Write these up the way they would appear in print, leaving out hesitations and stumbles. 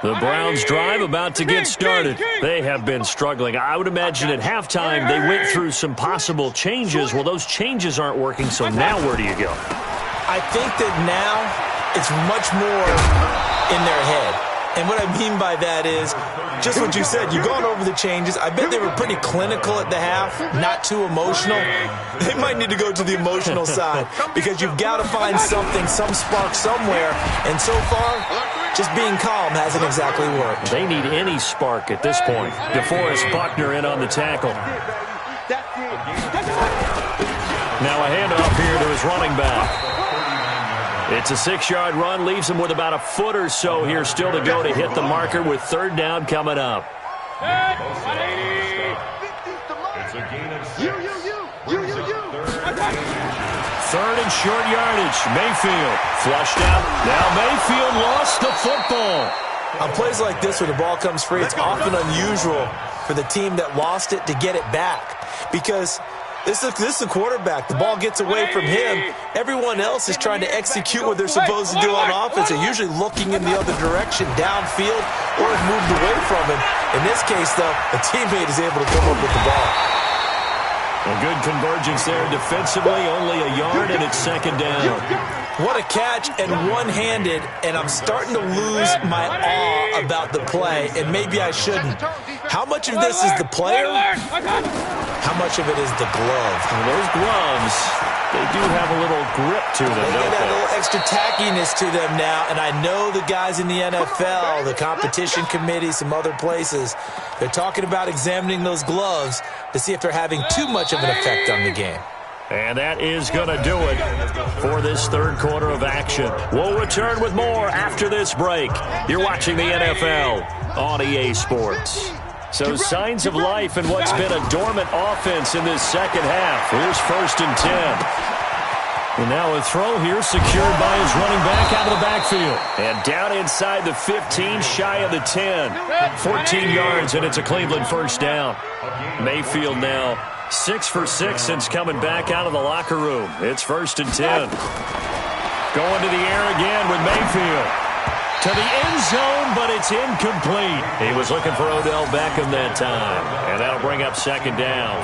The Browns drive about to get started. They have been struggling. I would imagine at halftime they went through some possible changes. Well, those changes aren't working, so now where do you go? I think that now it's much more in their head. And what I mean by that is just what you said. You've gone over the changes. I bet they were pretty clinical at the half, not too emotional. They might need to go to the emotional side because you've got to find something, some spark somewhere. And so far, just being calm hasn't exactly worked. They need any spark at this point. DeForest Buckner in on the tackle. Now a handoff here to his running back. It's a 6-yard run, leaves him with about a foot or so here still to go to hit the marker with third down coming up. Third and short yardage. Mayfield flushed out. Now Mayfield lost the football. On plays like this where the ball comes free, it's often unusual for the team that lost it to get it back because this is the quarterback. The ball gets away from him. Everyone else is trying to execute what they're supposed to do on offense. They're usually looking in the other direction, downfield, or have moved away from him. In this case, though, a teammate is able to come up with the ball. A good convergence there defensively, only a yard, and it's second down. What a catch and one-handed, and I'm starting to lose my awe about the play, and maybe I shouldn't. How much of this is the player? How much of it is the glove? Well, those gloves, they do have a little grip to them, They don't get that they? little extra tackiness to them now, and I know the guys in the NFL, the competition committee, some other places, they're talking about examining those gloves to see if they're having too much of an effect on the game. And that is going to do it for this third quarter of action. We'll return with more after this break. You're watching the NFL on EA Sports. So signs of life in what's been a dormant offense in this second half. Here's first and 10. And now a throw here secured by his running back out of the backfield. And down inside the 15, shy of the 10. 14 yards, and it's a Cleveland first down. Mayfield now 6 for 6 since coming back out of the locker room. It's first and 10. Going to the air again with Mayfield. To the end zone, but it's incomplete. He was looking for Odell Beckham that time. And that'll bring up second down.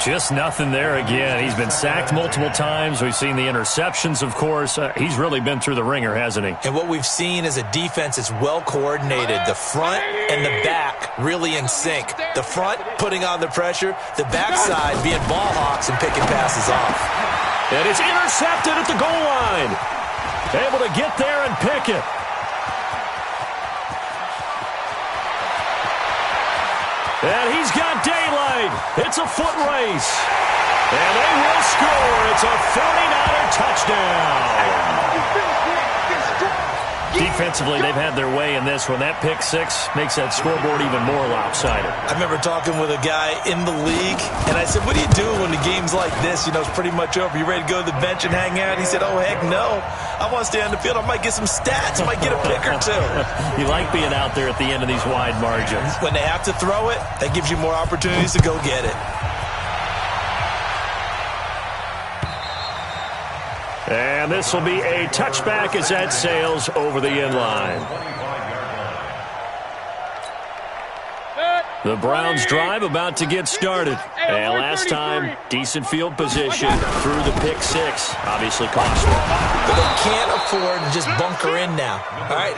Just nothing there again. He's been sacked multiple times. We've seen the interceptions, of course. He's really been through the ringer, hasn't he? And what we've seen is a defense that's well coordinated. The front and the back really in sync. The front putting on the pressure. The backside being ball hawks and picking passes off. And it's intercepted at the goal line. Able to get there and pick it. And he's got daylight. It's a foot race. And they will score. It's a 49er touchdown. Defensively, they've had their way in this one. That pick six makes that scoreboard even more lopsided. I remember talking with a guy in the league, and I said, what do you do when the game's like this? You know, it's pretty much over. You ready to go to the bench and hang out? He said, oh, heck no. I want to stay on the field. I might get some stats. I might get a pick or two. You like being out there at the end of these wide margins. When they have to throw it, that gives you more opportunities to go get it. And this will be a touchback as that sails over the inline. The Browns drive about to get started. And last time, decent field position through the pick six. Obviously costly. But they can't afford to just bunker in now. All right,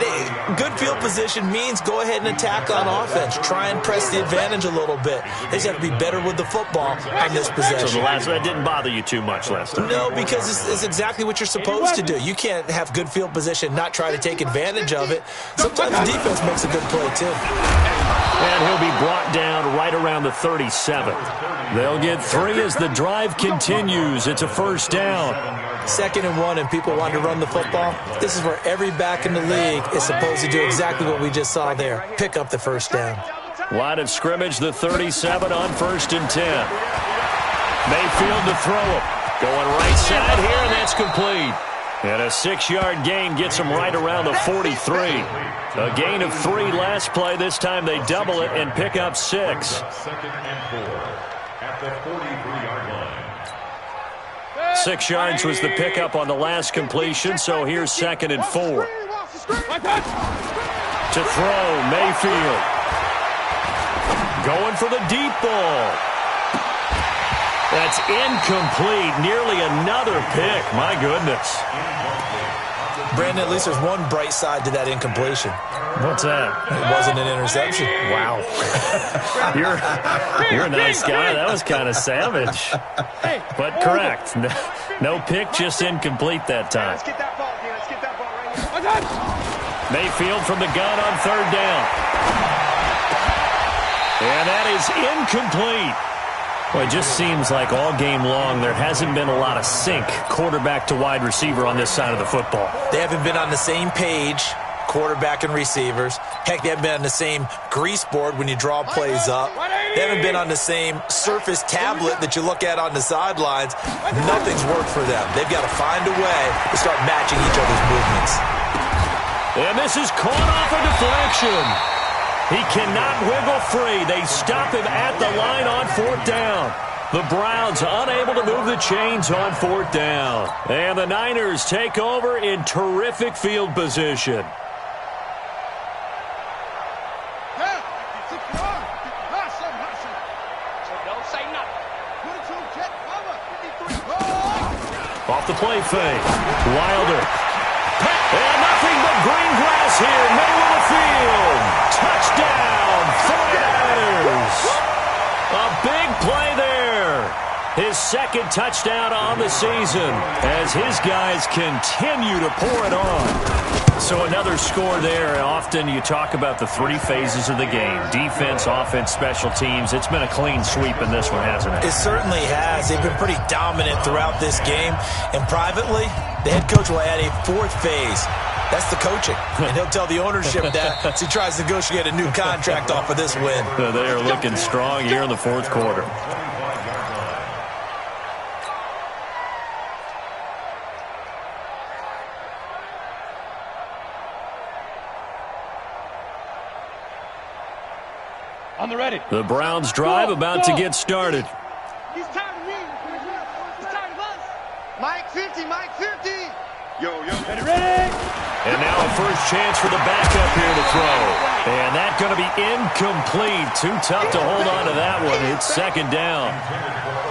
good field position means go ahead and attack on offense. Try and press the advantage a little bit. They just have to be better with the football on this possession. So that didn't bother you too much last time? No, because it's exactly what you're supposed to do. You can't have good field position, not try to take advantage of it. Sometimes the defense makes a good play, too. And he'll be brought down right around the 37. They'll get 3 as the drive continues. It's a first down. 2nd and 1, and people want to run the football. This is where every back in the league is supposed to do exactly what we just saw there. Pick up the first down. Line of scrimmage, the 37 on 1st and 10. Mayfield to throw it. Going right side here, and that's complete. And a 6-yard gain gets him right around the 43. A gain of 3 last play. This time they double it and pick up 6. 2nd and 4 at the 43-yard line. 6 yards was the pickup on the last completion, so here's 2nd and 4. To throw, Mayfield. Going for the deep ball. That's incomplete. Nearly another pick. My goodness. Brandon, at least there's one bright side to that incompletion. What's that? It wasn't an interception. Wow. You're a nice guy. That was kind of savage. But correct. No pick, just incomplete that time. Let's get that ball, dude. Let's get that ball right here. Mayfield from the gun on third down. And that is incomplete. Well, it just seems like all game long there hasn't been a lot of sync quarterback to wide receiver on this side of the football. They haven't been on the same page, quarterback and receivers. Heck, they haven't been on the same grease board when you draw plays up. They haven't been on the same Surface tablet that you look at on the sidelines. Nothing's worked for them. They've got to find a way to start matching each other's movements. And this is caught off a deflection. He cannot wiggle free. They stop him at the line on fourth down. The Browns unable to move the chains on fourth down. And the Niners take over in terrific field position. Off the play fake. Wilder. And nothing but green grass here. Middle of the field. Touchdown, 49ers. A big play there. His second touchdown on the season as his guys continue to pour it on. So another score there. Often you talk about the three phases of the game. Defense, offense, special teams. It's been a clean sweep in this one, hasn't it? It certainly has. They've been pretty dominant throughout this game. And privately, the head coach will add a fourth phase. That's the coaching. And he'll tell the ownership that as he tries to negotiate a new contract off of this win. They are looking strong here in the fourth quarter. On the ready. The Browns drive about to get started. He's tired of me. He's tired of us. Mike 50, Mike 50. Yo. Ready. And now a first chance for the backup here to throw. And that's going to be incomplete. Too tough to hold on to that one. It's second down.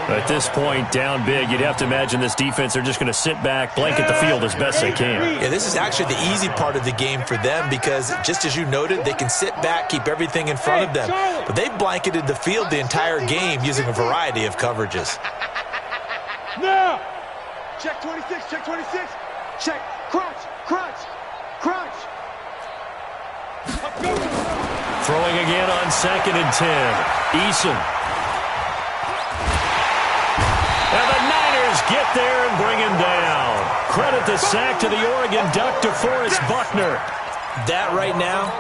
At this point, down big, you'd have to imagine this defense, they're just going to sit back, blanket the field as best they can. Yeah, this is actually the easy part of the game for them because, just as you noted, they can sit back, keep everything in front of them. But they've blanketed the field the entire game using a variety of coverages. Now. Check 26, check 26. Check. Crunch. Throwing again on 2nd and 10. Eason. And the Niners get there and bring him down. Credit the sack to the Oregon Duck, DeForest Buckner. That right now,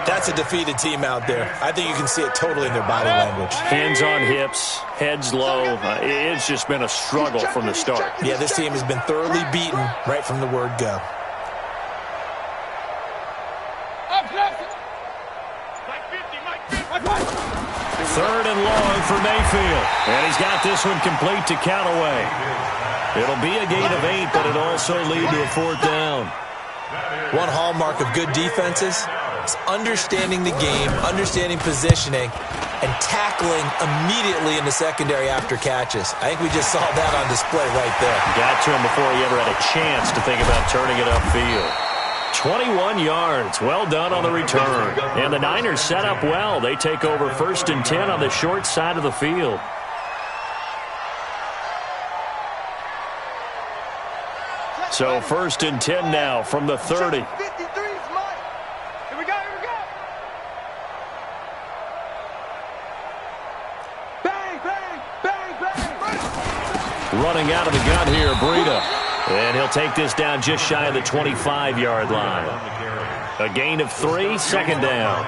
that's a defeated team out there. I think you can see it totally in their body language. Hands on hips, heads low. It's just been a struggle from the start. Yeah, this team has been thoroughly beaten right from the word go. Third and long for Mayfield. And he's got this one complete to Callaway. It'll be a gain of 8, but it'll also lead to a fourth down. One hallmark of good defenses is understanding the game, understanding positioning, and tackling immediately in the secondary after catches. I think we just saw that on display right there. Got to him before he ever had a chance to think about turning it upfield. 21 yards. Well done on the return. And the Niners set up well. They take over 1st and 10 on the short side of the field. So 1st and 10 now from the 30. 53 is mine. Here we go. Bang. Running out of the gun here, Breida. And he'll take this down just shy of the 25-yard line. A gain of 3, second down.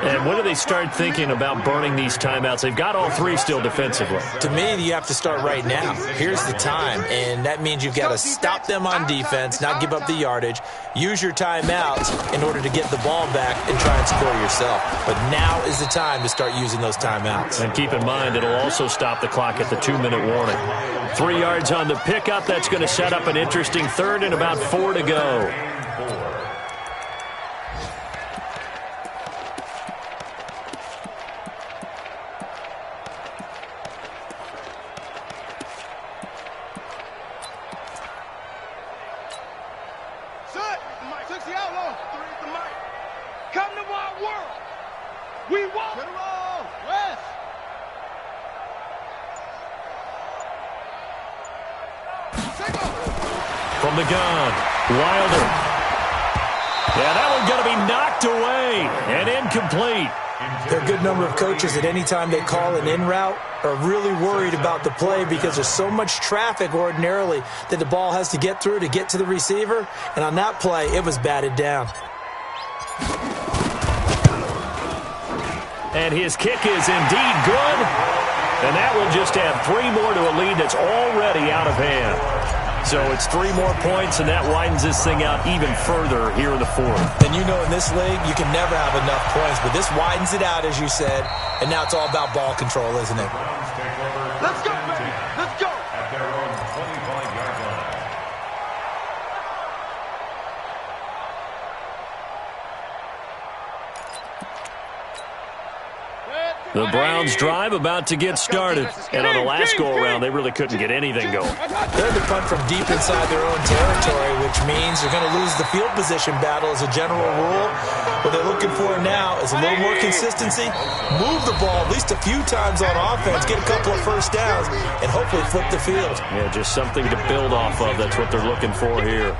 And when do they start thinking about burning these timeouts? They've got all 3 still defensively. To me, you have to start right now. Here's the time, and that means you've got to stop them on defense, not give up the yardage, use your timeouts in order to get the ball back and try and score yourself. But now is the time to start using those timeouts. And keep in mind, it'll also stop the clock at the 2-minute warning. 3 yards on the pickup. That's going to set up an interesting third and about 4 to go. our world. We want it all. Yes. From the gun, Wilder. Yeah, that one's going to be knocked away and incomplete. There are a good number of coaches at any time they call an in route are really worried about the play because there's so much traffic ordinarily that the ball has to get through to get to the receiver. And on that play, it was batted down. And his kick is indeed good. And that will just add 3 more to a lead that's already out of hand. So it's 3 more points, and that widens this thing out even further here in the fourth. And you know in this league, you can never have enough points, but this widens it out, as you said, and now it's all about ball control, isn't it? Let's go, baby. Let's go. At their own 25-yard line. The Browns drive about to get started. And on the last go-around, they really couldn't get anything going. They had to punt from deep inside their own territory, which means they're going to lose the field position battle as a general rule. What they're looking for now is a little more consistency, move the ball at least a few times on offense, get a couple of first downs, and hopefully flip the field. Yeah, just something to build off of. That's what they're looking for here.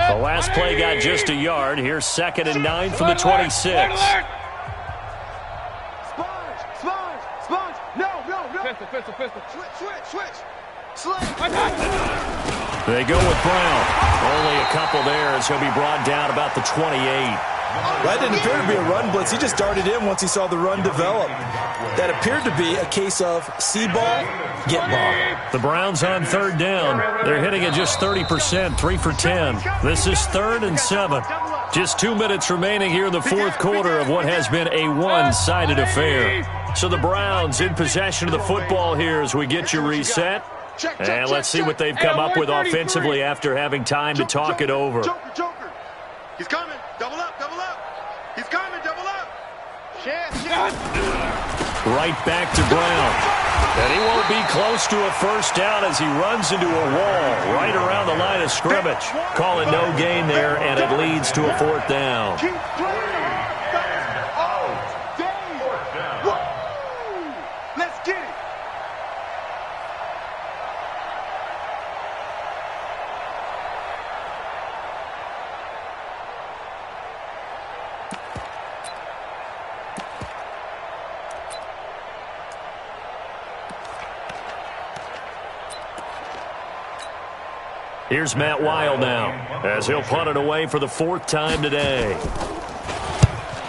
The last play got just a yard. Here's 2nd and 9 from the 26. Switch. They go with Brown. Only a couple there as he'll be brought down about the 28. That didn't appear to be a run blitz. He just darted in once he saw the run develop. That appeared to be a case of see ball, get ball. The Browns on 3rd down. They're hitting at just 30%, 3 for 10. This is 3rd and 7. Just 2 minutes remaining here in the fourth quarter of what has been a one-sided affair. So the Browns in possession of the football here as we get you reset. And let's see what they've come up with offensively after having time to talk it over. Joker. He's coming. Double up. He's coming. Double up. Right back to Brown. And he won't be close to a first down as he runs into a wall right around the line of scrimmage. Calling no gain there, and it leads to a 4th down. Keep playing. Let's get it. Here's Matt Wild now as he'll punt it away for the 4th time today.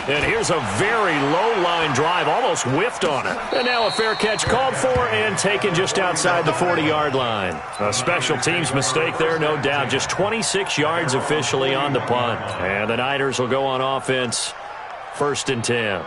And here's a very low-line drive, almost whiffed on it. And now a fair catch called for and taken just outside the 40-yard line. A special teams mistake there, no doubt. Just 26 yards officially on the punt. And the Niners will go on offense, 1st and 10.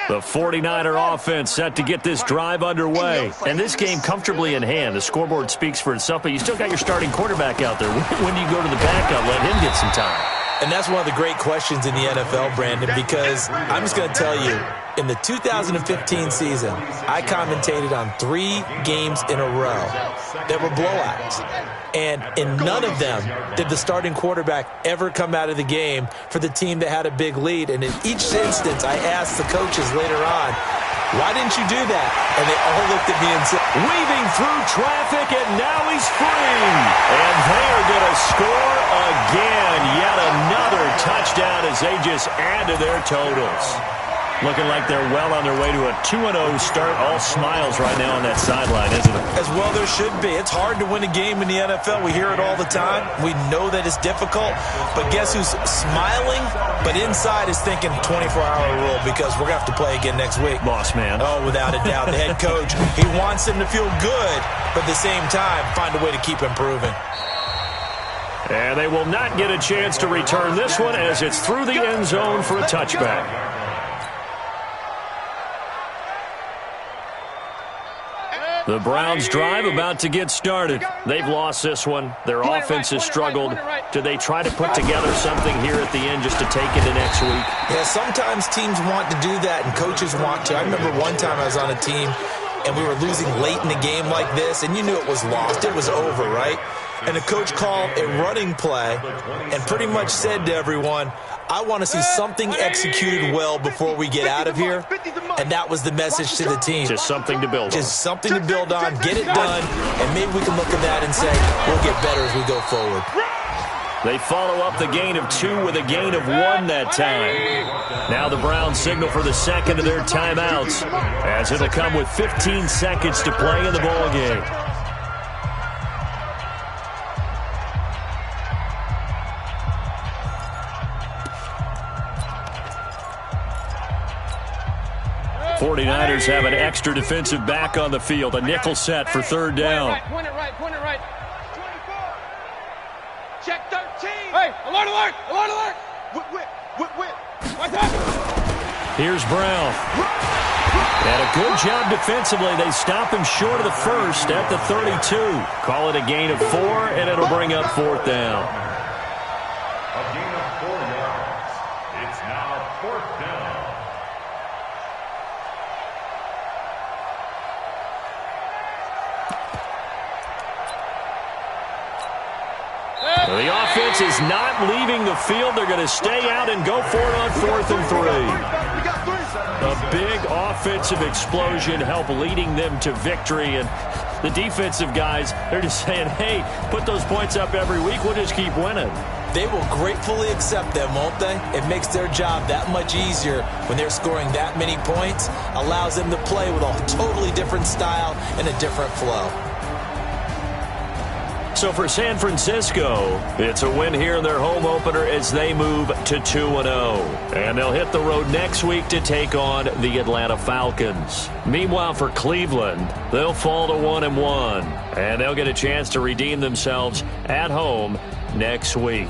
The 49er offense set to get this drive underway. And this game comfortably in hand. The scoreboard speaks for itself, but you still got your starting quarterback out there. When do you go to the backup, let him get some time? And that's one of the great questions in the NFL, Brandon, because I'm just going to tell you, in the 2015 season, I commentated on 3 games in a row that were blowouts. And in none of them did the starting quarterback ever come out of the game for the team that had a big lead. And in each instance, I asked the coaches later on, why didn't you do that? And they all looked at me and said, weaving through traffic, and now he's free. And they are going to score again. Yet another touchdown as they just add to their totals. Looking like they're well on their way to a 2-0 start. All smiles right now on that sideline, isn't it? As well there should be. It's hard to win a game in the NFL. We hear it all the time. We know that it's difficult. But guess who's smiling, but inside is thinking 24-hour rule because we're going to have to play again next week. Boss man. Oh, without a doubt. The head coach, he wants him to feel good, but at the same time, find a way to keep improving. And they will not get a chance to return this one as it's through the end zone for a touchback. The Browns drive about to get started. They've lost this one. Their offense has struggled. Do they try to put together something here at the end just to take it to next week? Yeah, sometimes teams want to do that and coaches want to. I remember one time I was on a team and we were losing late in the game like this, and you knew it was lost. It was over, right? And the coach called a running play and pretty much said to everyone, I want to see something executed well before we get out of here, and that was the message to the team. Just something to build on. Just something to build on, get it done, and maybe we can look at that and say we'll get better as we go forward. They follow up the gain of 2 with a gain of 1 that time. Now the Browns signal for the second of their timeouts, as it'll come with 15 seconds to play in the ballgame. '49ers have an extra defensive back on the field, a nickel set for third down. Point it right. Check 13. Hey, alert. Whip. Here's Brown. And a good job defensively. They stop him short of the first at the 32. Call it a gain of 4, and it'll bring up 4th down. A gain of 4 yards. It's now 4th down. The offense is not leaving the field. They're going to stay out and go for it on 4th and 3. A big offensive explosion helped leading them to victory. And the defensive guys, they're just saying, hey, put those points up every week. We'll just keep winning. They will gratefully accept them, won't they? It makes their job that much easier when they're scoring that many points. Allows them to play with a totally different style and a different flow. So for San Francisco, it's a win here in their home opener as they move to 2-0. And they'll hit the road next week to take on the Atlanta Falcons. Meanwhile, for Cleveland, they'll fall to 1-1. And they'll get a chance to redeem themselves at home next week.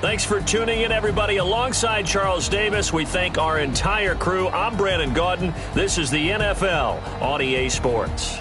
Thanks for tuning in, everybody. Alongside Charles Davis, we thank our entire crew. I'm Brandon Gaudin. This is the NFL on EA Sports.